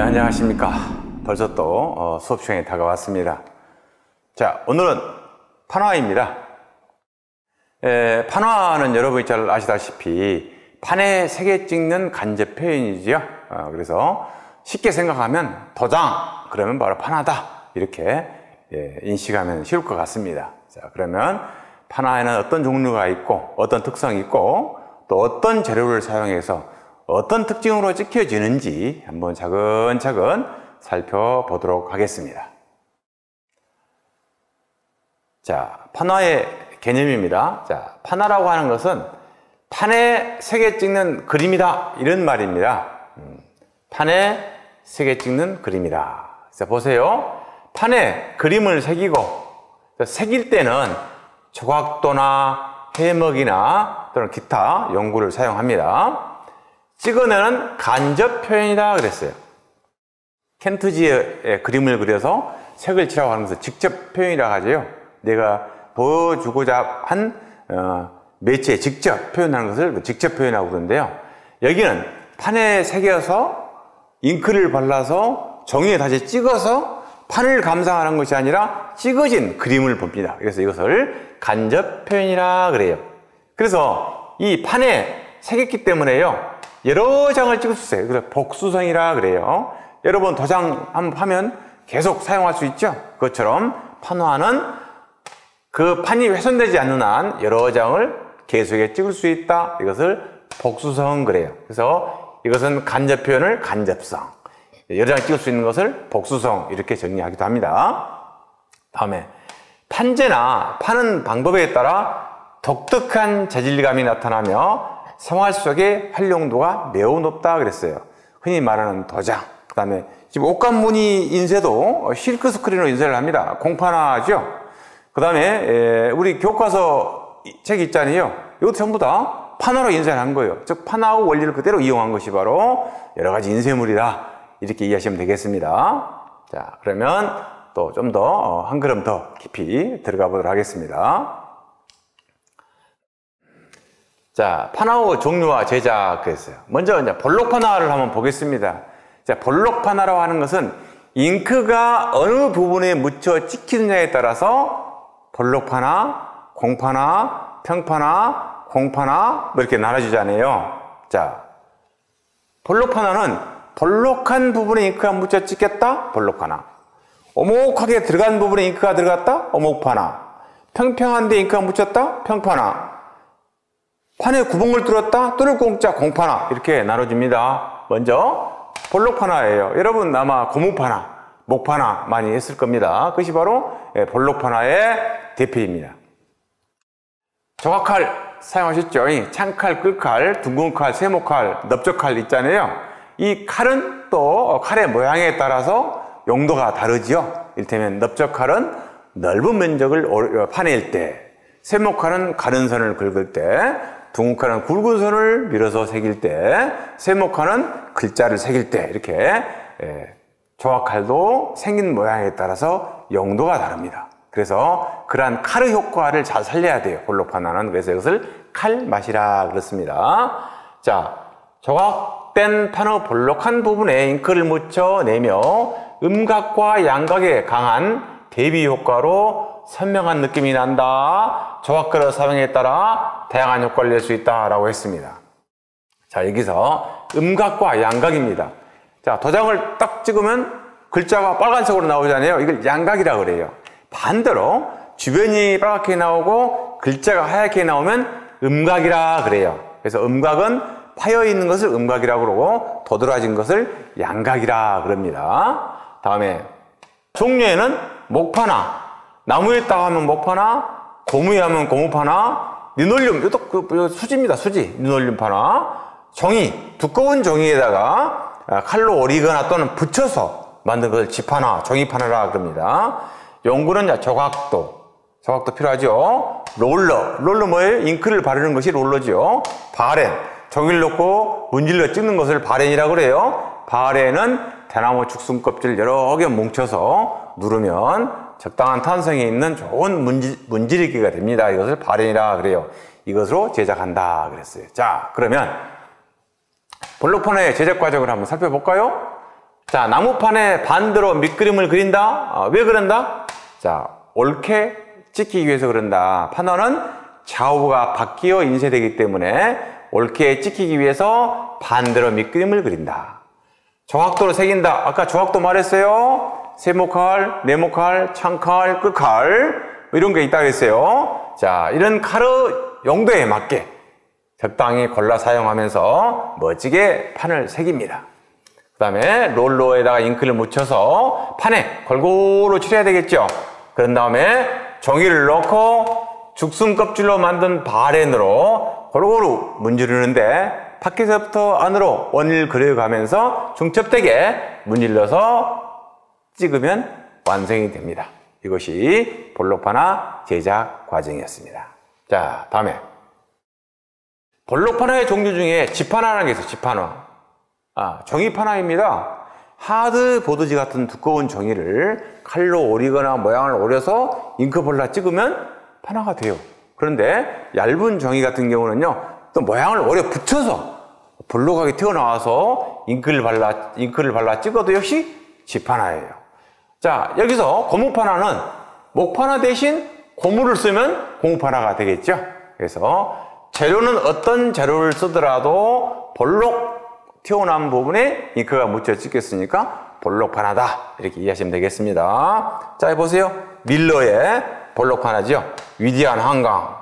안녕하십니까. 벌써 또 수업 시간이 다가왔습니다. 자, 오늘은 판화입니다. 판화는 여러분이 잘 아시다시피 판에 색에 찍는 간접 표현이지요. 그래서 쉽게 생각하면 도장, 그러면 바로 판화다, 이렇게 인식하면 쉬울 것 같습니다. 자, 그러면 판화에는 어떤 종류가 있고 어떤 특성이 있고 또 어떤 재료를 사용해서 어떤 특징으로 찍혀지는지 한번 차근차근 살펴보도록 하겠습니다. 자, 판화의 개념입니다. 자, 판화라고 하는 것은 판에 색에 찍는 그림이다, 이런 말입니다. 판에 색에 찍는 그림이다. 자, 보세요. 판에 그림을 새기고, 새길 때는 조각도나 해먹이나 또는 기타 용구를 사용합니다. 찍어내는 간접 표현이다 그랬어요. 켄트지의 그림을 그려서 색을 칠하고 하는 것을 직접 표현이라고 하죠. 내가 보여주고자 한 매체에 직접 표현하는 것을 직접 표현하고 그러는데요. 여기는 판에 새겨서 잉크를 발라서 종이에 다시 찍어서 판을 감상하는 것이 아니라 찍어진 그림을 봅니다. 그래서 이것을 간접 표현이라 그래요. 그래서 이 판에 새겼기 때문에요, 여러 장을 찍을 수 있어요. 그래서 복수성이라 그래요. 여러분 도장 한번 하면 계속 사용할 수 있죠. 그것처럼 판화는 그 판이 훼손되지 않는 한 여러 장을 계속해 찍을 수 있다. 이것을 복수성 그래요. 그래서 이것은 간접 표현을 간접성, 여러 장 찍을 수 있는 것을 복수성, 이렇게 정리하기도 합니다. 다음에 판재나 파는 방법에 따라 독특한 재질감이 나타나며 생활 속의 활용도가 매우 높다 그랬어요. 흔히 말하는 도장, 그 다음에 지금 옷감 무늬 인쇄도 실크 스크린으로 인쇄를 합니다. 공판화죠. 그 다음에 우리 교과서 책 있잖아요. 이것도 전부 다 판화로 인쇄를 한 거예요. 즉 판화의 원리를 그대로 이용한 것이 바로 여러 가지 인쇄물이다, 이렇게 이해하시면 되겠습니다. 자, 그러면 또 좀 더 한 걸음 더 깊이 들어가 보도록 하겠습니다. 자, 판화의 종류와 제작 그랬어요. 먼저 이제 볼록 판화를 한번 보겠습니다. 자, 볼록 판화라고 하는 것은 잉크가 어느 부분에 묻혀 찍히느냐에 따라서 볼록 판화, 공판화, 평판화, 공판화 뭐 이렇게 나눠지잖아요. 자, 볼록 판화는 볼록한 부분에 잉크가 묻혀 찍혔다, 볼록 판화. 오목하게 들어간 부분에 잉크가 들어갔다, 오목 판화. 평평한 데 잉크가 묻혔다, 평판화. 판에 구멍을 뚫었다, 뚫을 공짜, 공판화, 이렇게 나눠집니다. 먼저 볼록 판화예요. 여러분 아마 고무 판화, 목 판화 많이 했을 겁니다. 그것이 바로 볼록 판화의 대표입니다. 조각칼 사용하셨죠? 창칼, 끌칼, 둥근 칼, 세모칼, 넓적칼 있잖아요. 이 칼은 또 칼의 모양에 따라서 용도가 다르지요. 이를테면 넓적칼은 넓은 면적을 파낼 때, 세모칼은 가른 선을 긁을 때, 둥근 칼은 굵은 선을 밀어서 새길 때, 세모칼은 글자를 새길 때, 이렇게 조각칼도 생긴 모양에 따라서 용도가 다릅니다. 그래서 그러한 칼의 효과를 잘 살려야 돼요, 볼록 판화는. 그래서 이것을 칼맛이라 그렇습니다. 자, 조각된 판의 볼록한 부분에 잉크를 묻혀내며 음각과 양각에 강한 대비 효과로 선명한 느낌이 난다. 조각그릇 사용에 따라 다양한 효과를 낼 수 있다라고 했습니다. 자, 여기서 음각과 양각입니다. 자, 도장을 딱 찍으면 글자가 빨간색으로 나오잖아요. 이걸 양각이라고 그래요. 반대로 주변이 빨갛게 나오고 글자가 하얗게 나오면 음각이라 그래요. 그래서 음각은 파여 있는 것을 음각이라고 그러고 도드라진 것을 양각이라 그럽니다. 다음에 종류에는 목판화, 나무에 따 하면 목판화, 고무에 하면 고무판화, 리놀륨, 이것도 수지입니다. 수지, 리놀륨 판화. 종이, 두꺼운 종이에다가 칼로 오리거나 또는 붙여서 만든 것을 지판화, 종이판화라 그럽니다. 용구는 조각도 필요하죠. 롤러 뭐예요? 잉크를 바르는 것이 롤러죠. 바렌, 종이를 넣고 문질러 찍는 것을 바렌이라고 그래요. 바렌은 대나무 죽순 껍질 여러 개 뭉쳐서 누르면 적당한 탄성이 있는 좋은 문지르기가 됩니다. 이것을 바렌이라 그래요. 이것으로 제작한다 그랬어요. 자, 그러면 볼록 판화의 제작 과정을 한번 살펴볼까요? 자, 나무판에 반대로 밑그림을 그린다? 왜 그런다? 자, 옳게 찍히기 위해서 그런다. 판원은 좌우가 바뀌어 인쇄되기 때문에 옳게 찍히기 위해서 반대로 밑그림을 그린다. 정확도로 새긴다. 아까 정확도 말했어요. 세모칼, 네모칼, 창칼, 끝칼 이런 게 있다고 했어요. 자, 이런 칼의 용도에 맞게 적당히 골라 사용하면서 멋지게 판을 새깁니다. 그 다음에 롤러에다가 잉크를 묻혀서 판에 골고루 칠해야 되겠죠. 그런 다음에 종이를 넣고 죽순 껍질로 만든 바렌으로 골고루 문지르는데 밖에서부터 안으로 원을 그려가면서 중첩되게 문질러서 찍으면 완성이 됩니다. 이것이 볼록판화 제작 과정이었습니다. 자, 다음에 볼록판화의 종류 중에 지판화라는 게 있어요. 지판화. 종이판화입니다. 하드보드지 같은 두꺼운 종이를 칼로 오리거나 모양을 오려서 잉크볼라 찍으면 판화가 돼요. 그런데 얇은 종이 같은 경우는요, 또 모양을 오려 붙여서 볼록하게 튀어나와서 잉크를 발라 찍어도 역시 지판화예요. 자, 여기서 고무판화는 목판화 대신 고무를 쓰면 고무판화가 되겠죠. 그래서 재료는 어떤 재료를 쓰더라도 볼록 튀어나온 부분에 잉크가 묻혀 찍혔으니까 볼록판화다 이렇게 이해하시면 되겠습니다. 자, 보세요. 밀러의 볼록판화죠. 위대한 한강.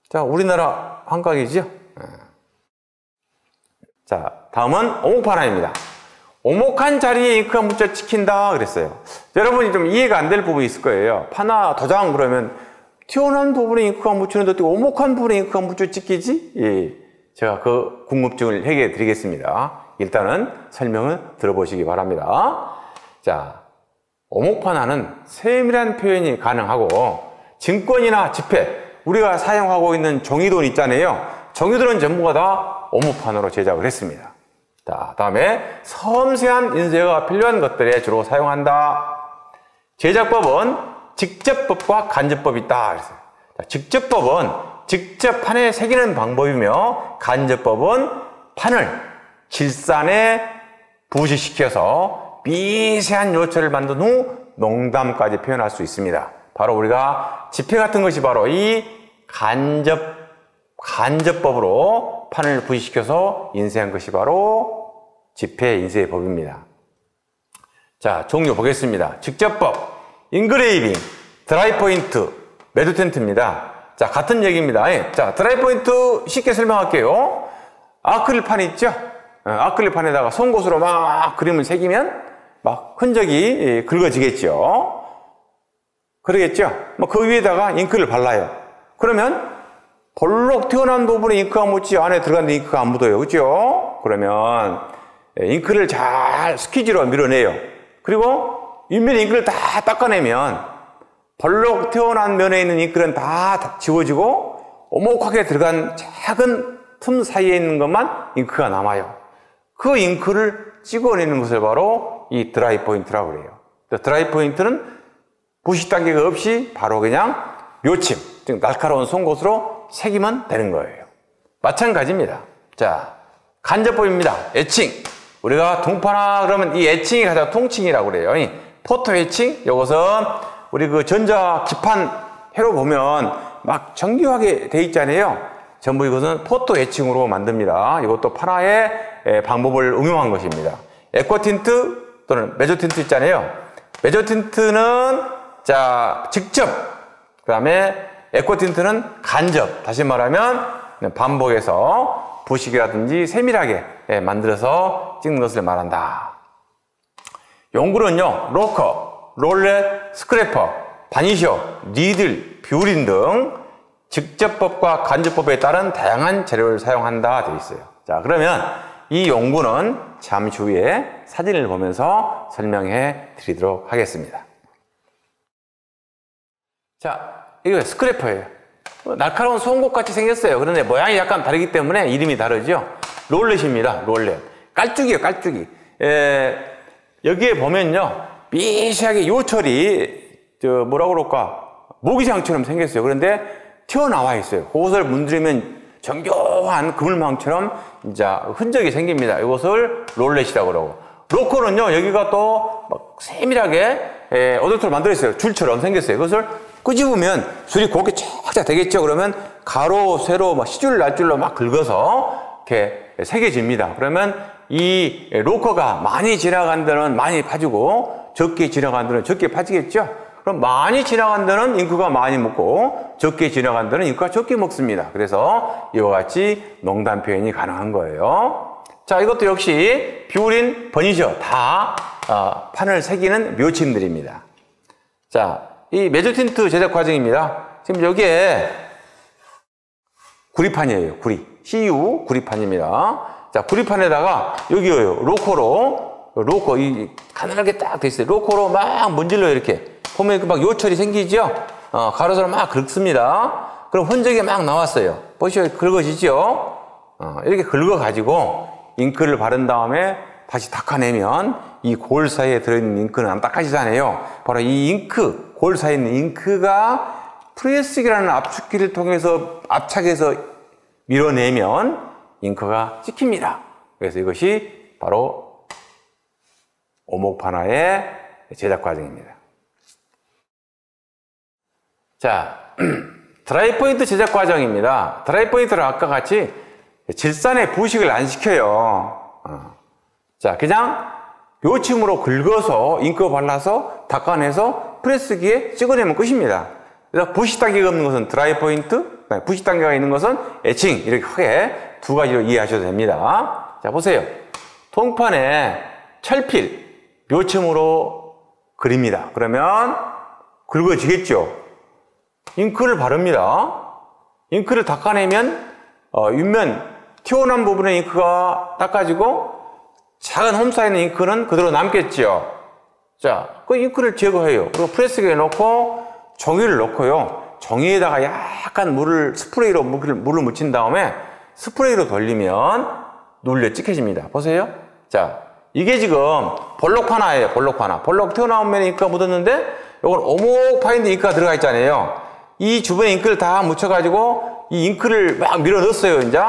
자, 우리나라 한강이죠. 자, 다음은 오목판화입니다. 오목한 자리에 잉크가 묻혀 찍힌다 그랬어요. 여러분이 좀 이해가 안 될 부분이 있을 거예요. 판화 도장 그러면 튀어나온 부분에 잉크가 묻히는데 어떻게 오목한 부분에 잉크가 묻혀 찍히지? 예. 제가 그 궁금증을 해결해 드리겠습니다. 일단은 설명을 들어보시기 바랍니다. 자, 오목판화는 세밀한 표현이 가능하고 증권이나 지폐, 우리가 사용하고 있는 종이돈 있잖아요. 종이돈은 전부가 다 오목판화로 제작을 했습니다. 자, 다음에 섬세한 인쇄가 필요한 것들에 주로 사용한다. 제작법은 직접법과 간접법이 있다 그랬어요. 자, 직접법은 직접 판에 새기는 방법이며 간접법은 판을 질산에 부시시켜서 미세한 요철을 만든 후 농담까지 표현할 수 있습니다. 바로 우리가 지폐 같은 것이 바로 이 간접법으로 판을 부시시켜서 인쇄한 것이 바로 지폐 인쇄의 법입니다. 자, 종류 보겠습니다. 직접법, 인그레이빙, 드라이 포인트, 매드 텐트입니다. 자, 같은 얘기입니다. 자, 드라이 포인트 쉽게 설명할게요. 아크릴판 있죠? 아크릴판에다가 송곳으로 막 그림을 새기면 막 흔적이 긁어지겠죠? 그러겠죠? 그 위에다가 잉크를 발라요. 그러면 볼록 튀어나온 부분에 잉크가 묻지 안에 들어갔는데 잉크가 안 묻어요. 그죠? 그러면 잉크를 잘 스퀴즈로 밀어내요. 그리고 윗면에 잉크를 다 닦아내면 볼록 튀어나온 면에 있는 잉크는 다 지워지고 오목하게 들어간 작은 틈 사이에 있는 것만 잉크가 남아요. 그 잉크를 찍어내는 것을 바로 이 드라이 포인트라고 그래요. 드라이 포인트는 부식 단계가 없이 바로 그냥 묘침, 즉 날카로운 송곳으로 새기면 되는 거예요. 마찬가지입니다. 자, 간접법입니다. 애칭. 우리가 동판화 그러면 이 애칭이 가장 통칭이라고 그래요. 포토 애칭, 이것은 우리 그 전자 기판 회로 보면 막 정교하게 돼 있잖아요. 전부 이것은 포토 애칭으로 만듭니다. 이것도 판화의 방법을 응용한 것입니다. 에코틴트 또는 메조틴트 있잖아요. 메조틴트는 자, 직접, 그 다음에 에코틴트는 간접. 다시 말하면 반복해서 부식이라든지 세밀하게 만들어서 찍는 것을 말한다. 용구는요, 로커, 롤렛, 스크래퍼, 바니셔, 니들, 뷰린 등 직접법과 간접법에 따른 다양한 재료를 사용한다 되어 있어요. 자, 그러면 이 용구는 잠시 후에 사진을 보면서 설명해 드리도록 하겠습니다. 자, 이거 스크래퍼예요. 날카로운 송곳같이 생겼어요. 그런데 모양이 약간 다르기 때문에 이름이 다르죠. 롤렛입니다. 롤렛. 깔쭉이에요. 깔쭉이. 여기에 보면요, 미세하게 요철이 뭐라고 그럴까, 모기장처럼 생겼어요. 그런데 튀어나와 있어요. 그것을 문지르면 정교한 그물망처럼 이제 흔적이 생깁니다. 이것을 롤렛이라고 그러고, 로커는요, 여기가 또 막 세밀하게 오돌토로 만들어 있어요. 줄처럼 생겼어요. 그것을 끄집으면 줄이 곱게 쫙쫙 되겠죠. 그러면 가로, 세로, 막 시줄, 날줄로 막 긁어서 이렇게 새겨집니다. 그러면 이 로커가 많이 지나간 데는 많이 파지고, 적게 지나간 데는 적게 파지겠죠. 그럼 많이 지나간 데는 잉크가 많이 먹고, 적게 지나간 데는 잉크가 적게 먹습니다. 그래서 이와 같이 농담 표현이 가능한 거예요. 자, 이것도 역시 뷰린, 버니셔 다 판을 새기는 묘침들입니다. 자, 이 메조틴트 제작 과정입니다. 지금 여기에 구리판이에요. 구리. CU 구리판입니다. 자, 구리판에다가 여기요, 로커로 이 가늘하게 딱 돼 있어요. 로커로 막 문질러요. 이렇게 보면 막 요철이 생기죠. 가로세로 막 긁습니다. 그럼 흔적이 막 나왔어요. 보시면 긁어지죠. 이렇게 긁어 가지고 잉크를 바른 다음에 다시 닦아내면 이 골 사이에 들어있는 잉크는 안 닦아지잖아요. 바로 이 잉크, 골 사이에 있는 잉크가 프레스기라는 압축기를 통해서 압착해서 밀어내면 잉크가 찍힙니다. 그래서 이것이 바로 오목판화의 제작 과정입니다. 자, 드라이 포인트 제작 과정입니다. 드라이 포인트는 아까 같이 질산에 부식을 안 시켜요. 자, 그냥 묘침으로 긁어서 잉크 발라서 닦아내서 프레스기에 찍어내면 끝입니다. 그래서 부식 단계가 없는 것은 드라이 포인트, 부식 단계가 있는 것은 에칭, 이렇게 크게 두 가지로 이해하셔도 됩니다. 자, 보세요. 통판에 철필, 묘침으로 그립니다. 그러면 긁어지겠죠. 잉크를 바릅니다. 잉크를 닦아내면 윗면 튀어나온 부분의 잉크가 닦아지고 작은 홈 사이는 잉크는 그대로 남겠죠. 자, 그 잉크를 제거해요. 그리고 프레스기에 넣고 종이를 넣고요. 종이에다가 약간 스프레이로 물을 묻힌 다음에 스프레이로 돌리면 눌려 찍혀집니다. 보세요. 자, 이게 지금 볼록판화예요. 볼록판화. 볼록 튀어나온 면에 잉크가 묻었는데 이건 오목파인데 잉크가 들어가 있잖아요. 이 주변에 잉크를 다 묻혀가지고 이 잉크를 막 밀어 넣었어요. 이제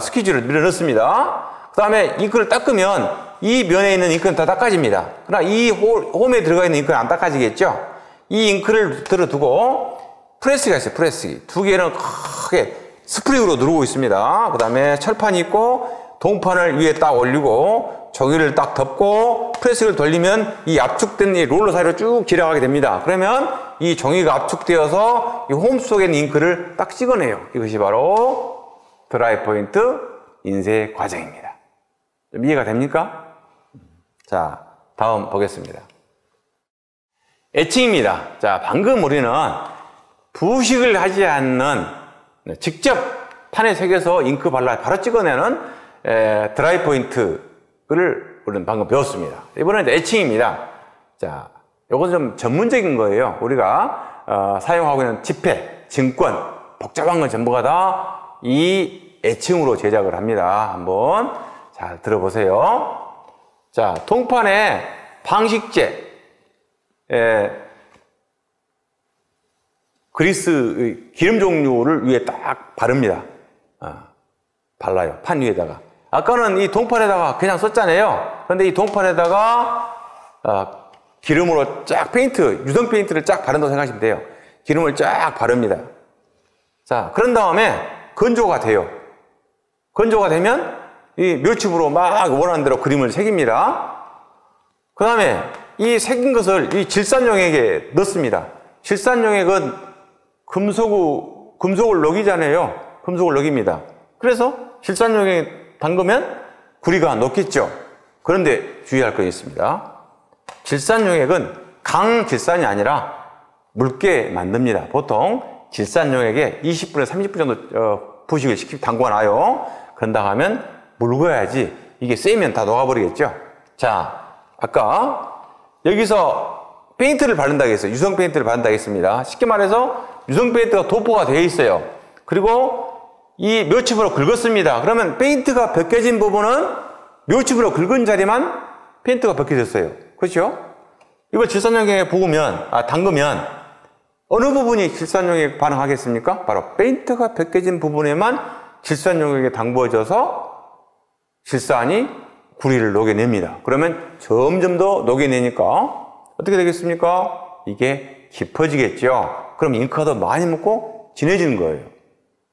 스퀴즈를 밀어 넣습니다. 그 다음에 잉크를 닦으면 이 면에 있는 잉크는 다 닦아집니다. 그러나 이 홈에 들어가 있는 잉크는 안 닦아지겠죠. 이 잉크를 들어두고 프레스기가 있어요. 프레스기. 두 개는 크게 스프링으로 누르고 있습니다. 그 다음에 철판이 있고 동판을 위에 딱 올리고 종이를 딱 덮고 프레스기를 돌리면 이 압축된 이 롤러 사이로 쭉 지나가게 됩니다. 그러면 이 종이가 압축되어서 이 홈 속에 있는 잉크를 딱 찍어내요. 이것이 바로 드라이 포인트 인쇄 과정입니다. 좀 이해가 됩니까? 자, 다음 보겠습니다. 에칭입니다. 자, 방금 우리는 부식을 하지 않는 직접 판에 새겨서 잉크 발라 바로 찍어내는 드라이 포인트를 우리는 방금 배웠습니다. 이번에는 에칭입니다. 자, 이건 좀 전문적인 거예요. 우리가 사용하고 있는 지폐, 증권, 복잡한 건 전부가 다 이 에칭으로 제작을 합니다. 한번 잘 들어보세요. 자, 통판에 방식제, 그리스 기름 종류를 위에 딱 바릅니다. 발라요. 판 위에다가. 아까는 이 동판에다가 그냥 썼잖아요. 그런데 이 동판에다가 기름으로 쫙 페인트, 유성 페인트를 쫙 바른다고 생각하시면 돼요. 기름을 쫙 바릅니다. 자, 그런 다음에 건조가 돼요. 건조가 되면 이 묘칩으로 막 원하는 대로 그림을 새깁니다. 그 다음에 이 새긴 것을 이 질산용액에 넣습니다. 질산용액은 금속을 녹이잖아요. 금속을 녹입니다. 그래서 질산용액에 담그면 구리가 녹겠죠. 그런데 주의할 것이 있습니다. 질산용액은 강질산이 아니라 묽게 만듭니다. 보통 질산용액에 20분에서 30분 정도 부식을 담궈놔요. 그런다 하면 묽어야지 이게 세면 다 녹아버리겠죠. 자, 아까 여기서 페인트를 바른다고 했어요. 유성 페인트를 바른다고 했습니다. 쉽게 말해서 유성 페인트가 도포가 되어 있어요. 그리고 이 묘칩으로 긁었습니다. 그러면 페인트가 벗겨진 부분은 묘칩으로 긁은 자리만 페인트가 벗겨졌어요. 그렇죠? 이걸 질산용액에 담그면 어느 부분이 질산용액에 반응하겠습니까? 바로 페인트가 벗겨진 부분에만 질산 용액에 담궈져서 질산이 구리를 녹여냅니다. 그러면 점점 더 녹여내니까 어떻게 되겠습니까? 이게 깊어지겠죠. 그럼 잉크가 더 많이 묻고 진해지는 거예요.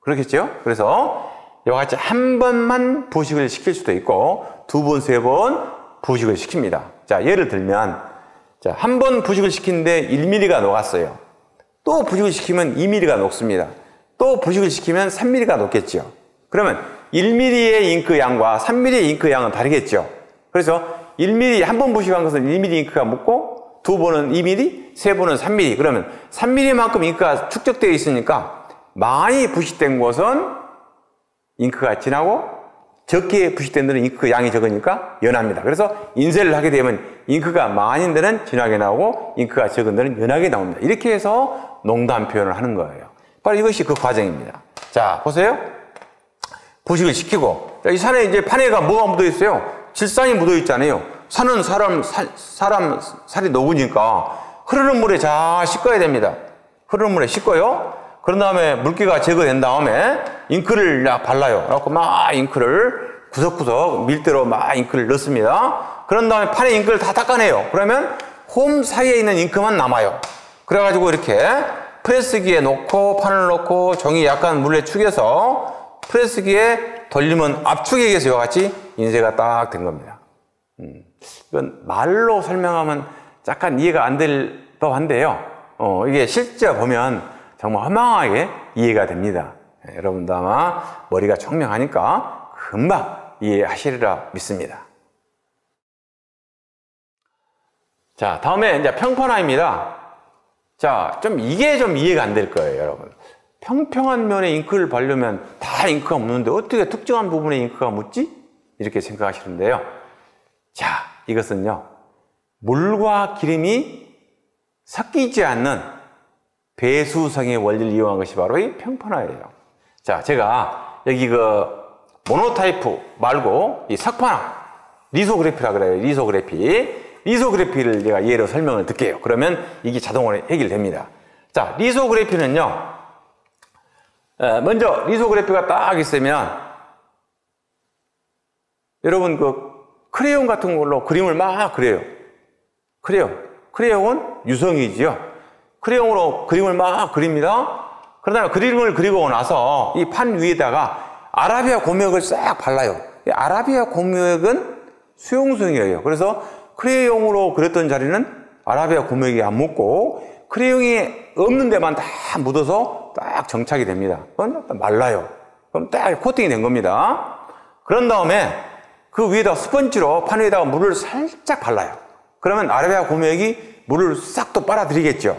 그렇겠죠? 그래서 이와 같이 한 번만 부식을 시킬 수도 있고 두 번, 세 번 부식을 시킵니다. 자, 예를 들면 자, 한 번 부식을 시키는데 1mm가 녹았어요. 또 부식을 시키면 2mm가 녹습니다. 또 부식을 시키면 3mm가 녹겠죠. 그러면 1mm의 잉크 양과 3mm의 잉크 양은 다르겠죠. 그래서 1mm 한 번 부식한 것은 1mm 잉크가 묻고 두 번은 2mm, 세 번은 3mm. 그러면 3mm만큼 잉크가 축적되어 있으니까 많이 부식된 곳은 잉크가 진하고 적게 부식된 데는 잉크 양이 적으니까 연합니다. 그래서 인쇄를 하게 되면 잉크가 많은 데는 진하게 나오고 잉크가 적은 데는 연하게 나옵니다. 이렇게 해서 농담 표현을 하는 거예요. 바로 이것이 그 과정입니다. 자, 보세요. 부식을 시키고 이 산에 이제 판에가 뭐가 묻어 있어요? 질산이 묻어 있잖아요. 산은 사람 살이 녹으니까 흐르는 물에 잘 씻어야 됩니다. 흐르는 물에 씻고요. 그런 다음에 물기가 제거된 다음에 잉크를 발라요. 그래갖고 막 잉크를 구석구석 밀대로 막 잉크를 넣습니다. 그런 다음에 판에 잉크를 다 닦아내요. 그러면 홈 사이에 있는 잉크만 남아요. 그래가지고 이렇게 프레스기에 놓고 판을 놓고 종이 약간 물에 축여서 프레스기에 돌리면 압축에 의해서 이와 같이 인쇄가 딱 된 겁니다. 이건 말로 설명하면 약간 이해가 안 될 법한데요. 이게 실제 보면 정말 허망하게 이해가 됩니다. 여러분도 아마 머리가 총명하니까 금방 이해하시리라 믿습니다. 자, 다음에 이제 평판화입니다. 자, 이게 좀 이해가 안 될 거예요, 여러분. 평평한 면에 잉크를 바르면 다 잉크가 묻는데 어떻게 특정한 부분에 잉크가 묻지? 이렇게 생각하시는데요. 자, 이것은요, 물과 기름이 섞이지 않는 배수성의 원리를 이용한 것이 바로 이 평판화예요. 자, 제가 여기 그 모노타이프 말고 이 석판화, 리소그래피라 그래요. 리소그래피를 제가 예로 설명을 드릴게요. 그러면 이게 자동으로 해결됩니다. 자, 리소그래피는요, 먼저 리소그래피가 딱 있으면 여러분 그 크레용 같은 걸로 그림을 막 그려요. 크레용은 유성이지요. 크레용으로 그림을 막 그립니다. 그러다가 그림을 그리고 나서 이 판 위에다가 아라비아 고무역을 싹 발라요. 이 아라비아 고무역은 수용성이에요. 그래서 크레용으로 그렸던 자리는 아라비아 고무역이 안 묻고 크레용이 없는 데만 다 묻어서 딱 정착이 됩니다. 그건 말라요. 그럼 딱 코팅이 된 겁니다. 그런 다음에 그 위에다 스펀지로 판 위에다가 물을 살짝 발라요. 그러면 아라비아 고무역이 물을 싹 또 빨아들이겠죠.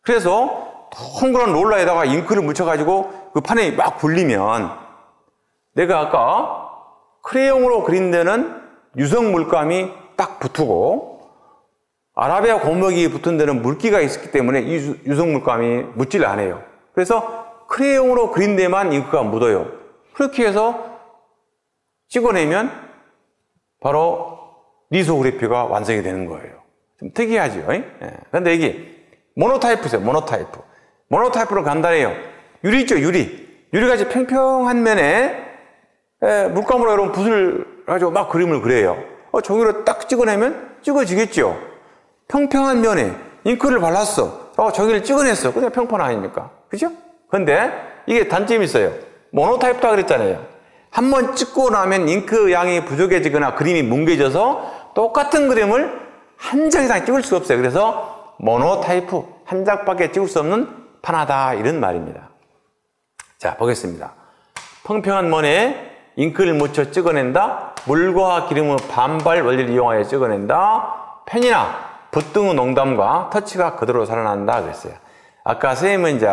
그래서 동그란 롤러에다가 잉크를 묻혀가지고 그 판에 막 굴리면 내가 아까 크레용으로 그린 데는 유성 물감이 딱 붙고 아라비아 고무역이 붙은 데는 물기가 있었기 때문에 이 유성 물감이 묻지를 않아요. 그래서 크레용으로 그린 데만 잉크가 묻어요. 그렇게 해서 찍어내면 바로 리소그래피가 완성이 되는 거예요. 좀 특이하죠? 그런데 이게 모노타이프죠. 모노타이프로 간단해요. 유리 있죠, 유리같이 평평한 면에 물감으로 여러분 붓을 가지고 막 그림을 그려요. 종이로 딱 찍어내면 찍어지겠죠. 평평한 면에 잉크를 발랐어. 종이를 찍어냈어. 그냥 평판 아닙니까? 그죠? 근데 이게 단점이 있어요. 모노타입다 그랬잖아요. 한번 찍고 나면 잉크 양이 부족해지거나 그림이 뭉개져서 똑같은 그림을 한 장 이상 찍을 수가 없어요. 그래서 모노타이프, 한 장밖에 찍을 수 없는 판하다, 이런 말입니다. 자, 보겠습니다. 평평한 면에 잉크를 묻혀 찍어낸다. 물과 기름의 반발 원리를 이용하여 찍어낸다. 펜이나 붓 등의 농담과 터치가 그대로 살아난다 그랬어요. 아까 선생님은 이제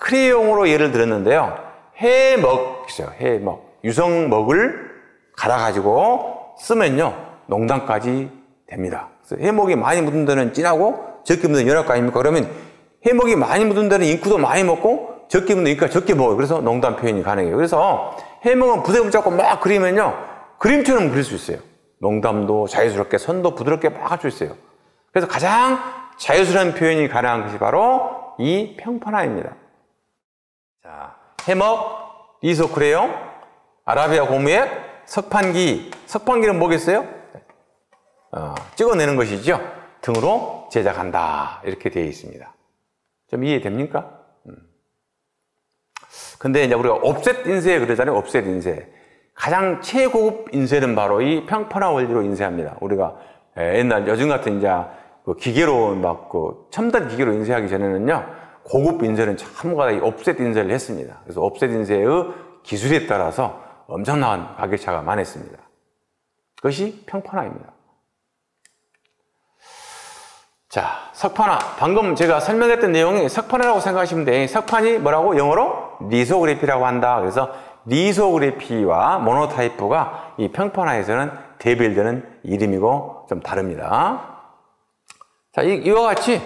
크레용으로 예를 들었는데요. 해먹 있어요. 해먹. 유성먹을 갈아가지고 쓰면요, 농담까지 됩니다. 그래서 해먹이 많이 묻은 데는 진하고 적게 묻은 연합 거 아닙니까? 그러면 해먹이 많이 묻은 데는 잉크도 많이 먹고 적게 묻은 잉크가 적게 먹어요. 그래서 농담 표현이 가능해요. 그래서 해먹은 붓에 붙잡고 막 그리면요, 그림처럼 그릴 수 있어요. 농담도 자유스럽게, 선도 부드럽게 막 할 수 있어요. 그래서 가장 자유스러운 표현이 가능한 것이 바로 이 평판화입니다. 자, 해먹, 리소크레용, 아라비아 고무액, 석판기. 석판기는 뭐겠어요? 찍어내는 것이죠. 등으로 제작한다. 이렇게 되어 있습니다. 좀 이해됩니까? 근데 이제 우리가 옵셋 인쇄 그러잖아요. 옵셋 인쇄. 가장 최고급 인쇄는 바로 이 평판화 원리로 인쇄합니다. 우리가 옛날 요즘 같은 이제 그 기계로 막 그 첨단 기계로 인쇄하기 전에는요, 고급 인쇄는 전부 다 이 옵셋 인쇄를 했습니다. 그래서 옵셋 인쇄의 기술에 따라서 엄청난 가격차가 많았습니다. 그것이 평판화입니다. 자, 석판화. 방금 제가 설명했던 내용이 석판화라고 생각하시면 돼요. 석판이 뭐라고? 영어로 리소그래피라고 한다. 그래서 리소그래피와 모노타이프가 이 평판화에서는 대별되는 이름이고 좀 다릅니다. 자, 이와 같이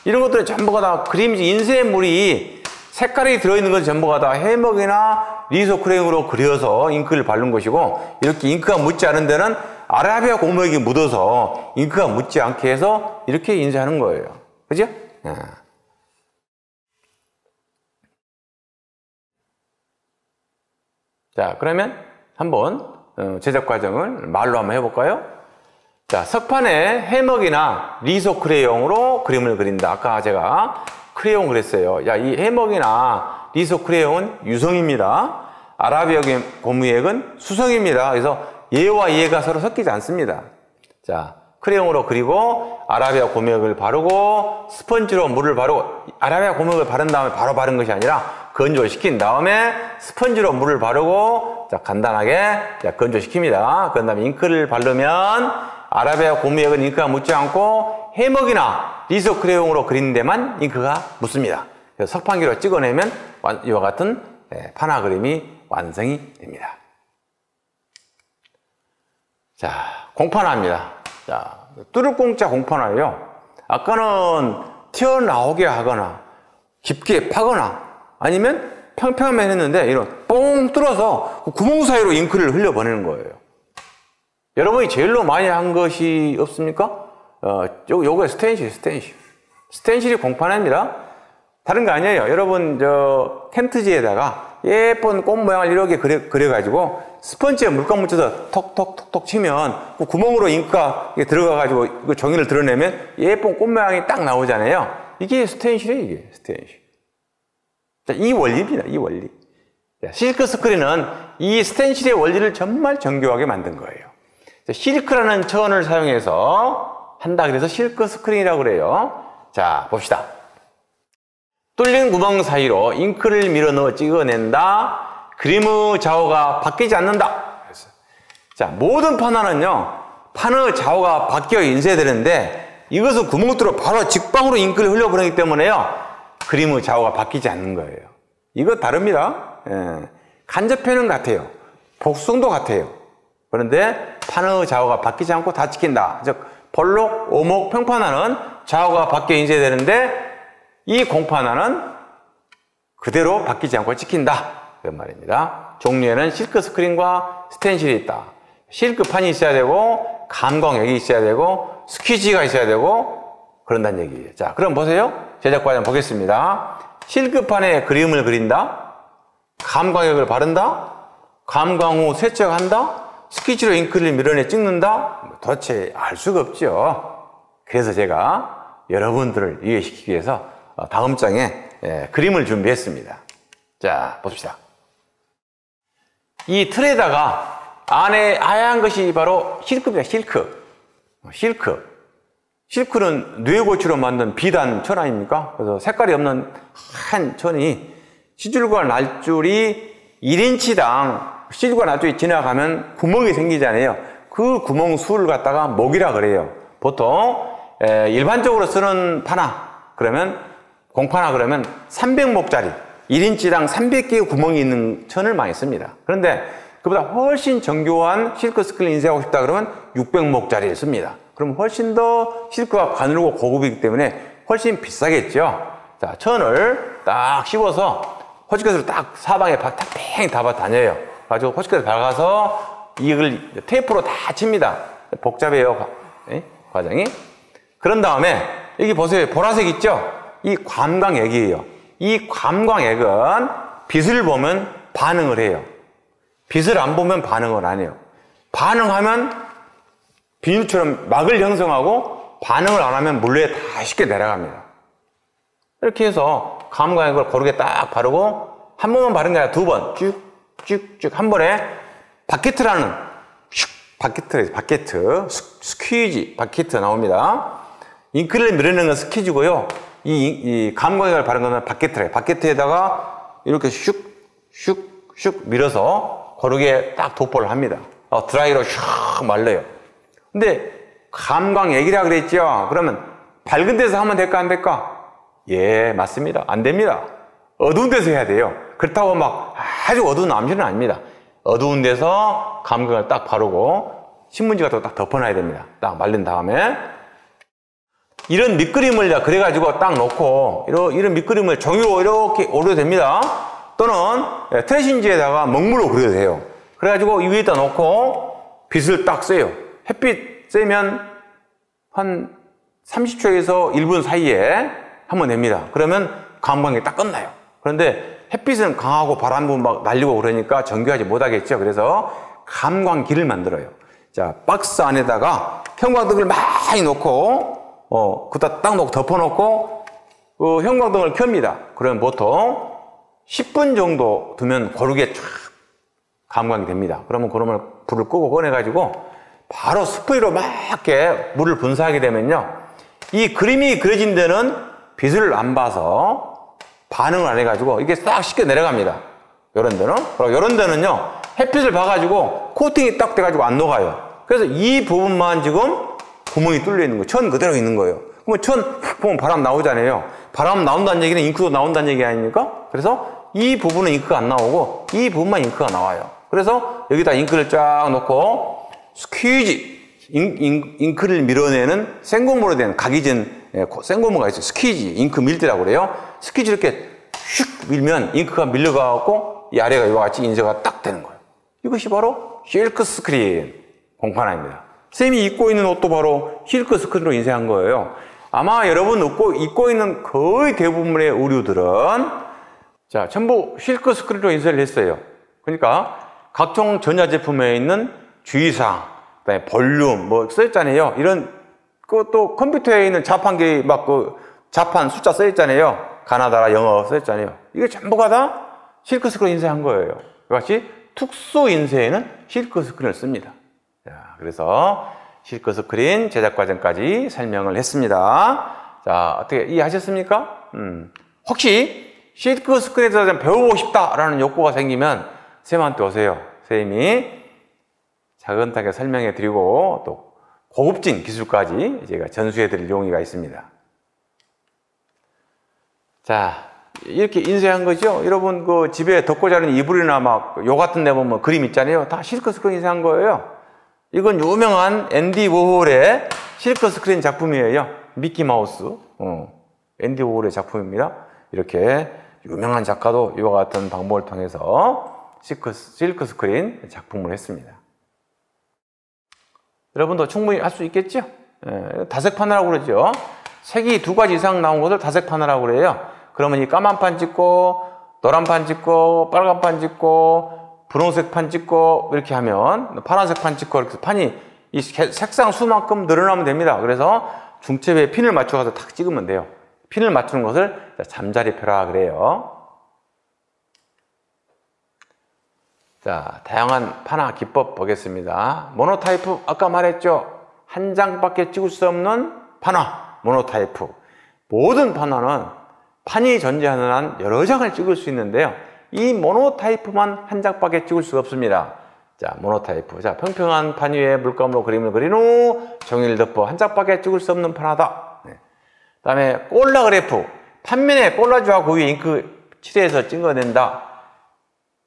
이런 것들은 전부가 다 그림지 인쇄물이 색깔이 들어있는 것은 전부가 다 해먹이나 리소크레용으로 그려서 잉크를 바른 것이고, 이렇게 잉크가 묻지 않은 데는 아라비아 고무액이 묻어서 잉크가 묻지 않게 해서 이렇게 인쇄하는 거예요. 그죠? 자, 그러면 한번 제작 과정을 말로 한번 해볼까요? 자, 석판에 해먹이나 리소크레용으로 그림을 그린다. 아까 제가 크레용 그랬어요. 야, 이 해먹이나 리소크레용은 유성입니다. 아라비아 고무액은 수성입니다. 그래서 얘와 얘가 서로 섞이지 않습니다. 자, 크레용으로 그리고 아라비아 고무액을 바르고 스펀지로 물을 바르고, 아라비아 고무액을 바른 다음에 바로 바른 것이 아니라 건조시킨 다음에 스펀지로 물을 바르고, 자, 간단하게 건조시킵니다. 그 다음에 잉크를 바르면 아라비아 고무액은 잉크가 묻지 않고 해먹이나 리소크레용으로 그린 데만 잉크가 묻습니다. 그래서 석판기로 찍어내면 이와 같은 판화 그림이 완성이 됩니다. 자, 공판화입니다. 자, 뚜루공짜 공판화예요. 아까는 튀어나오게 하거나 깊게 파거나 아니면 평평하면 했는데, 이런 뽕 뚫어서 그 구멍 사이로 잉크를 흘려보내는 거예요. 여러분이 제일로 많이 한 것이 없습니까? 요거 스텐실이 공판화입니다. 다른 거 아니에요. 여러분, 텐트지에다가 예쁜 꽃 모양을 이렇게 그려가지고 스펀지에 물감 묻혀서 톡톡톡톡 치면 그 구멍으로 잉크가 들어가가지고 그 종이를 드러내면 예쁜 꽃 모양이 딱 나오잖아요. 이게 스텐실이에요, 이게 스텐실. 자, 이 원리입니다, 이 원리. 실크 스크린은 이 스텐실의 원리를 정말 정교하게 만든 거예요. 실크라는 천을 사용해서 한다. 그래서 실크 스크린이라고 그래요. 자, 봅시다. 뚫린 구멍 사이로 잉크를 밀어넣어 찍어낸다. 그림의 좌우가 바뀌지 않는다. 자, 모든 판화는요, 판의 좌우가 바뀌어 인쇄되는데, 이것은 구멍 뚫어 바로 직방으로 잉크를 흘려보내기 때문에요, 그림의 좌우가 바뀌지 않는 거예요. 이거 다릅니다. 간접표는 같아요. 복숭도 같아요. 그런데 판의 좌우가 바뀌지 않고 다 찍힌다. 즉, 볼록, 오목, 평판화는 좌우가 바뀌어 인쇄되는데, 이 공판화는 그대로 바뀌지 않고 찍힌다. 그런 말입니다. 종류에는 실크 스크린과 스텐실이 있다. 실크판이 있어야 되고, 감광액이 있어야 되고, 스퀴지가 있어야 되고, 그런다는 얘기예요. 자, 그럼 보세요. 제작 과정 보겠습니다. 실크판에 그림을 그린다. 감광액을 바른다. 감광 후 세척한다. 스퀴지로 잉크를 밀어내 찍는다? 도대체 알 수가 없죠. 그래서 제가 여러분들을 이해시키기 위해서 다음 장에 그림을 준비했습니다. 자, 봅시다. 이 틀에다가 안에 하얀 것이 바로 실크입니다. 실크는 뇌고추로 만든 비단 천 아닙니까? 그래서 색깔이 없는 한 천이 시줄과 날줄이 1인치당 시줄과 날줄이 지나가면 구멍이 생기잖아요. 그 구멍 수를 갖다가 목이라 그래요. 보통 일반적으로 쓰는 판화 그러면 공판화 그러면 300목짜리 1인치당 300개의 구멍이 있는 천을 많이 씁니다. 그런데 그보다 훨씬 정교한 실크 스크린 인쇄하고 싶다 그러면 600목짜리를 씁니다. 그럼 훨씬 더 실크가 가늘고 고급이기 때문에 훨씬 비싸겠죠. 자, 천을 딱 씹어서 호치켓으로 딱 사방에 팽 잡아 다녀요. 가지고 호치켓을 박아서 이걸 테이프로 다 칩니다. 복잡해요, 과정이. 그런 다음에 여기 보세요. 보라색 있죠? 이 감광액이에요. 이 감광액은 빛을 보면 반응을 해요. 빛을 안 보면 반응을 안 해요. 반응하면 비누처럼 막을 형성하고 반응을 안 하면 물레에 다 쉽게 내려갑니다. 이렇게 해서 감광액을 고르게 딱 바르고 한 번만 바른 게 아니라 두 번 쭉쭉쭉 한 번에 바게트라는 바게트 스퀴지 바게트 나옵니다. 잉크를 밀어내는 건 스퀴즈고요. 이 감광액을 바른 거는 바게트래요. 바게트에다가 이렇게 슉슉슉 밀어서 고르게 딱 도포를 합니다. 드라이로 슉 말려요. 근데 감광액이라 그랬죠. 그러면 밝은 데서 하면 될까 안 될까? 예, 맞습니다. 안 됩니다. 어두운 데서 해야 돼요. 그렇다고 막 아주 어두운 암시는 아닙니다. 어두운 데서 감광을 딱 바르고 신문지 같은 거 딱 덮어놔야 됩니다. 딱 말린 다음에 이런 밑그림을 그래가지고 딱 놓고 이런 밑그림을 종이로 이렇게 오려도 됩니다. 또는 트레싱지에다가 먹물로 그려도 돼요. 그래가지고 이 위에다 놓고 빛을 딱 쐬요. 햇빛 쐬면 한 30초에서 1분 사이에 하면 됩니다. 그러면 감광이 딱 끝나요. 그런데 햇빛은 강하고 바람도 막 날리고 그러니까 정교하지 못하겠죠. 그래서 감광기를 만들어요. 자, 박스 안에다가 형광등을 많이 놓고 그다 딱 놓고 덮어놓고 형광등을 켭니다. 그러면 보통 10분 정도 두면 고르게 쫙 감광이 됩니다. 그러면 불을 끄고 꺼내가지고 바로 스프레이로 막 이렇게 물을 분사하게 되면요, 이 그림이 그려진 데는 빛을 안 봐서 반응을 안 해가지고 이게 싹 쉽게 내려갑니다. 이런 데는. 그리고 이런 데는요, 햇빛을 봐가지고 코팅이 딱 돼가지고 안 녹아요. 그래서 이 부분만 지금 구멍이 뚫려 있는 거예요. 천 그대로 있는 거예요. 그러면 천 보면 바람 나오잖아요. 바람 나온다는 얘기는 잉크도 나온다는 얘기 아닙니까? 그래서 이 부분은 잉크가 안 나오고 이 부분만 잉크가 나와요. 그래서 여기다 잉크를 쫙 놓고 스퀴지, 잉크를 밀어내는 생고무로 된 각이진 생고무가 있어요. 스퀴지, 잉크 밀대라고 그래요. 스퀴지 이렇게 슉 밀면 잉크가 밀려가고 이 아래가 이와 같이 인쇄가 딱 되는 거예요. 이것이 바로 실크 스크린 공판화입니다. 쌤이 입고 있는 옷도 바로 실크 스크린으로 인쇄한 거예요. 아마 여러분 입고 있는 거의 대부분의 의류들은 자, 전부 실크 스크린으로 인쇄를 했어요. 그러니까 각종 전자제품에 있는 주의사항, 그다음에 볼륨 뭐 써있잖아요. 이런 또 컴퓨터에 있는 자판기 막 자판 숫자 써있잖아요. 가나다라 영어 써있잖아요. 이게 전부가 다 실크 스크린 인쇄한 거예요. 이같이 특수 인쇄에는 실크 스크린을 씁니다. 자, 그래서 실크 스크린 제작 과정까지 설명을 했습니다. 자, 어떻게 이해하셨습니까? 혹시 실크 스크린에 대해서 배우고 싶다라는 욕구가 생기면 쌤한테 오세요. 쌤이 차근하게 설명해 드리고 또 고급진 기술까지 제가 전수해 드릴 용의가 있습니다. 자, 이렇게 인쇄한 거죠. 여러분 그 집에 덮고 자는 이불이나 막 요 같은 데 보면 그림 있잖아요. 다 실크 스크린 인쇄한 거예요. 이건 유명한 앤디 워홀의 실크 스크린 작품이에요. 미키마우스. 앤디 워홀의 작품입니다. 이렇게 유명한 작가도 이와 같은 방법을 통해서 실크 스크린 작품을 했습니다. 여러분도 충분히 할 수 있겠죠? 다색 파너라고 그러죠. 색이 2가지 이상 나온 것을 다색 파너라고 그래요. 그러면 이 까만 판 찍고 노란 판 찍고 빨간 판 찍고 분홍색 판 찍고 이렇게 하면 파란색 판 찍고 이렇게 판이 이 색상 수만큼 늘어나면 됩니다. 그래서 중첩에 핀을 맞춰서 탁 찍으면 돼요. 핀을 맞추는 것을 잠자리표라 그래요. 자, 다양한 파나 기법 보겠습니다. 모노타이프 아까 말했죠. 한 장밖에 찍을 수 없는 파나 모노타이프. 모든 파나는 판이 존재하는 한 여러 장을 찍을 수 있는데요. 이 모노타이프만 한 장밖에 찍을 수 없습니다. 자, 모노타이프. 자, 평평한 판 위에 물감으로 그림을 그린 후 종이를 덮어 한 장밖에 찍을 수 없는 파나다. 네. 그 다음에 콜라그래프. 판면에 콜라주와 그 위에 잉크 칠해서 찍어낸다.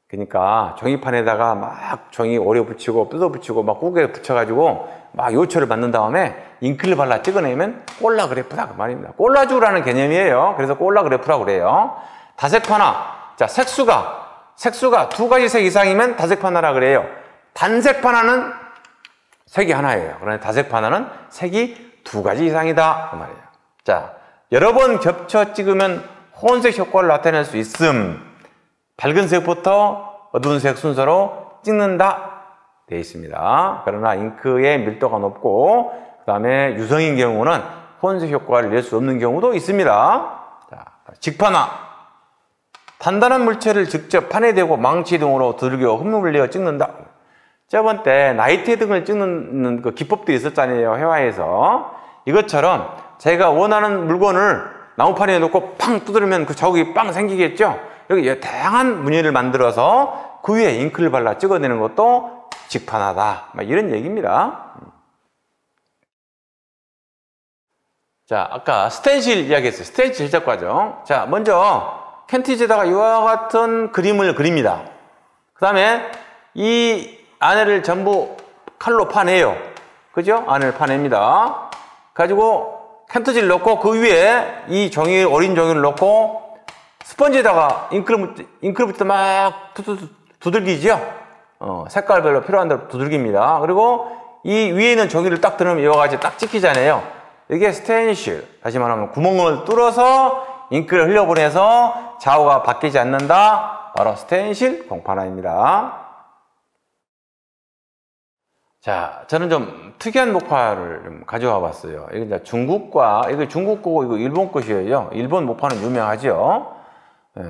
그러니까 종이판에다가 막 종이 오려 붙이고 뜯어 붙이고 막 꾸게 붙여가지고 막 요철을 만든 다음에 잉크를 발라 찍어내면 콜라그래프다 그 말입니다. 콜라주라는 개념이에요. 그래서 콜라그래프라고 그래요. 다색파나. 자, 색수가 2가지 색 이상이면 다색파나라 그래요. 단색파나는 색이 하나예요. 그러나 다색파나는 색이 2가지 이상이다 그 말이에요. 자, 여러 번 겹쳐 찍으면 혼색 효과를 나타낼 수 있음. 밝은 색부터 어두운 색 순서로 찍는다 되어 있습니다. 그러나 잉크의 밀도가 높고 그 다음에 유성인 경우는 혼색 효과를 낼 수 없는 경우도 있습니다. 자, 직판화. 단단한 물체를 직접 판에 대고 망치 등으로 두들겨 흠집을 내어 찍는다. 저번 때 나이트 등을 찍는 그 기법들이 있었잖아요. 회화에서. 이것처럼 제가 원하는 물건을 나무판에 놓고 팡 두드리면 그 자국이 빵 생기겠죠. 여기 다양한 무늬를 만들어서 그 위에 잉크를 발라 찍어내는 것도 직판화다. 이런 얘기입니다. 자, 아까 스텐실 이야기했어요. 스텐실 제작 과정. 자, 먼저 캔티지에다가 이와 같은 그림을 그립니다. 그 다음에 이 안에를 전부 칼로 파내요. 그죠? 안을 파냅니다. 가지고 캔티지를 넣고 그 위에 이 종이, 어린 종이를 넣고 스펀지에다가 잉크부터 막 두들기죠. 색깔별로 필요한 대로 두들깁니다. 그리고 이 위에 있는 종이를 딱 들으면 이와 같이 딱 찍히잖아요. 이게 스텐실. 다시 말하면 구멍을 뚫어서 잉크를 흘려보내서 좌우가 바뀌지 않는다. 바로 스텐실 공판화입니다. 자, 저는 좀 특이한 목파를 좀 가져와 봤어요. 이게 이제 중국과, 이거 중국 거고 이거 일본 것이에요. 일본 목파는 유명하죠. 예.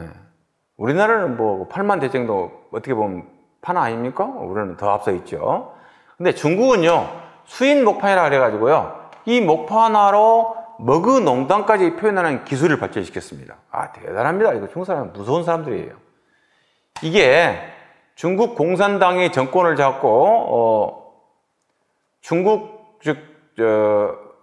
우리나라는 뭐 8만 대정도 어떻게 보면 파나 아닙니까? 우리는 더 앞서 있죠. 근데 중국은요, 수인 목판이라 그래가지고요, 이 목판화로 머그 농담까지 표현하는 기술을 발전시켰습니다. 아, 대단합니다. 이거 중국 사람은 무서운 사람들이에요. 이게 중국 공산당이 정권을 잡고, 중국,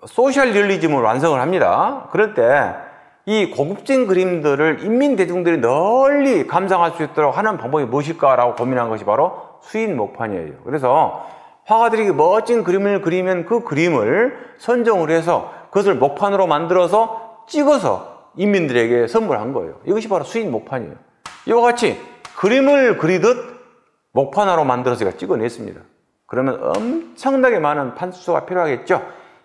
소셜리얼리즘을 완성을 합니다. 그럴 때 이 고급진 그림들을 인민 대중들이 널리 감상할 수 있도록 하는 방법이 무엇일까라고 고민한 것이 바로 수인 목판이에요. 그래서 화가들이 멋진 그림을 그리면 그 그림을 선정을 해서 그것을 목판으로 만들어서 찍어서 인민들에게 선물한 거예요. 이것이 바로 수인 목판이에요. 이와 같이 그림을 그리듯 목판화로 만들어서 제가 찍어냈습니다. 그러면 엄청나게 많은 판수가 필요하겠죠.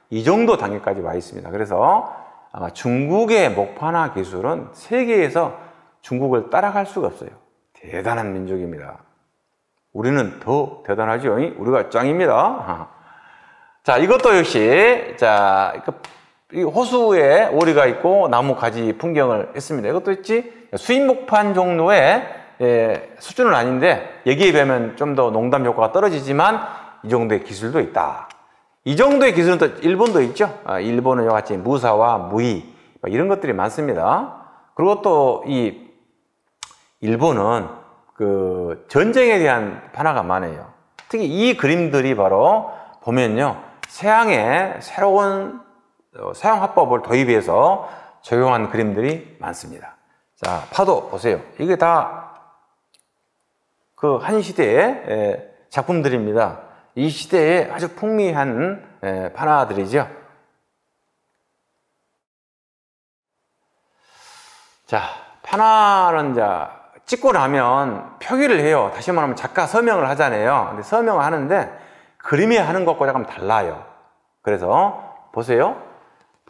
이 정도 단계까지 와 있습니다. 그래서 아마 중국의 목판화 기술은 세계에서 중국을 따라갈 수가 없어요. 대단한 민족입니다. 우리는 더 대단하죠. 우리가 짱입니다. 자, 이것도 역시, 자, 이 호수에 오리가 있고 나무 가지 풍경을 했습니다. 이것도 있지, 수인목판 정도의 수준은 아닌데, 여기에 비하면 좀 더 농담 효과가 떨어지지만, 이 정도의 기술도 있다. 이 정도의 기술은 또 일본도 있죠. 일본은 이와 같이 무사와 무의, 이런 것들이 많습니다. 그리고 또 이 일본은 그 전쟁에 대한 판화가 많아요. 특히 이 그림들이 바로 보면요, 서양의 새로운 서양화법을 도입해서 적용한 그림들이 많습니다. 자, 파도 보세요. 이게 다 그 한 시대의 작품들입니다. 이 시대에 아주 풍미한 판화들이죠. 자, 판화는 자 찍고 나면 표기를 해요. 다시 말하면 작가 서명을 하잖아요. 근데 서명을 하는데 그림이 하는 것과 약간 달라요. 그래서 보세요.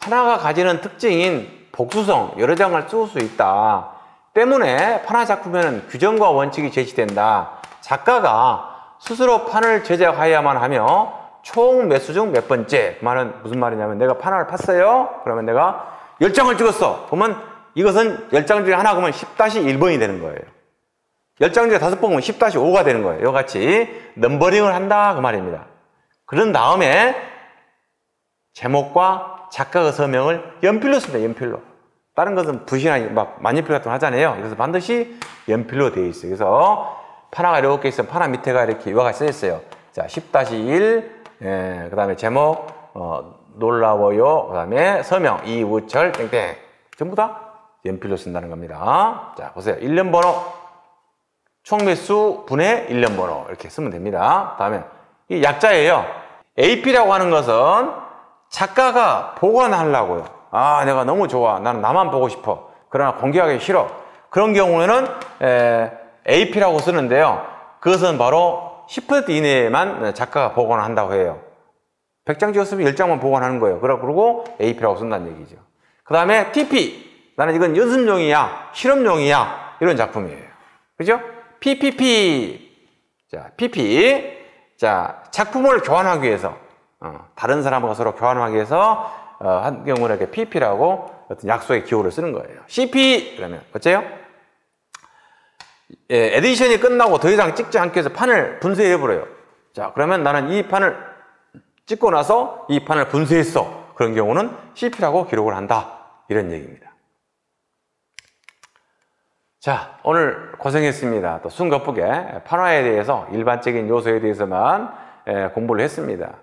판화가 가지는 특징인 복수성, 여러 장을 쓸 수 있다. 때문에 판화 작품에는 규정과 원칙이 제시된다. 작가가 스스로 판을 제작해야만 하며 총 몇 수 중 몇 번째. 그 말은 무슨 말이냐면 내가 판화를 팠어요. 그러면 내가 10장을 찍었어. 그러면 이것은 10장 중에 하나 그러면 10-1번이 되는 거예요. 10장 중에 5번 그러면 10-5가 되는 거예요. 이와 같이 넘버링을 한다 그 말입니다. 그런 다음에 제목과 작가의 서명을 연필로 씁니다. 연필로. 다른 것은 붓이나 막 만년필 같은 거 하잖아요. 그래서 반드시 연필로 되어 있어요. 그래서 판화가 이렇게 있으면 판화 밑에가 이렇게 이와 같이 써 있어요. 자, 10-1, 그 다음에 제목, 놀라워요. 그 다음에 서명, 이우철, 땡땡. 전부 다 연필로 쓴다는 겁니다. 자, 보세요. 1년 번호, 총 매수 분의 1년 번호. 이렇게 쓰면 됩니다. 다음에, 이 약자예요. AP라고 하는 것은 작가가 보관하려고요. 아, 내가 너무 좋아. 나는 나만 보고 싶어. 그러나 공개하기 싫어. 그런 경우에는, AP라고 쓰는데요. 그것은 바로 10% 이내에만 작가가 보관을 한다고 해요. 100장 찍었으면 10장만 보관하는 거예요. 그러고 AP라고 쓴다는 얘기죠. 그 다음에 TP. 나는 이건 연습용이야, 실험용이야. 이런 작품이에요. 그죠? PPP. 자, PP. 자, 작품을 교환하기 위해서, 다른 사람과 서로 교환하기 위해서, 한 경우는 이렇게 PP라고 어떤 약속의 기호를 쓰는 거예요. CP! 그러면, 어째요? 예, 에디션이 끝나고 더 이상 찍지 않기 위해서 판을 분쇄해버려요. 자, 그러면 나는 이 판을 찍고 나서 이 판을 분쇄했어. 그런 경우는 CP라고 기록을 한다. 이런 얘기입니다. 자, 오늘 고생했습니다. 또 숨가쁘게 판화에 대해서 일반적인 요소에 대해서만 공부를 했습니다.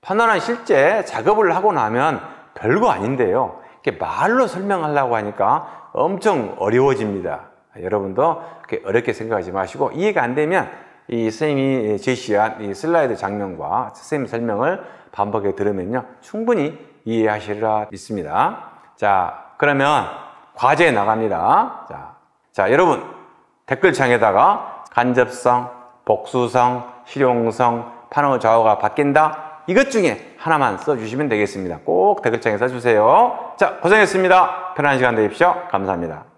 판화는 실제 작업을 하고 나면 별거 아닌데요. 이렇게 말로 설명하려고 하니까 엄청 어려워집니다. 여러분도 그렇게 어렵게 생각하지 마시고 이해가 안 되면 이 선생님이 제시한 이 슬라이드 장면과 선생님 설명을 반복해 들으면요. 충분히 이해하시리라 믿습니다. 자, 그러면 과제에 나갑니다. 자, 여러분 댓글창에다가 간접성, 복수성, 실용성, 판호 좌우가 바뀐다. 이것 중에 하나만 써주시면 되겠습니다. 꼭 댓글창에 써주세요. 자, 고생했습니다. 편안한 시간 되십시오. 감사합니다.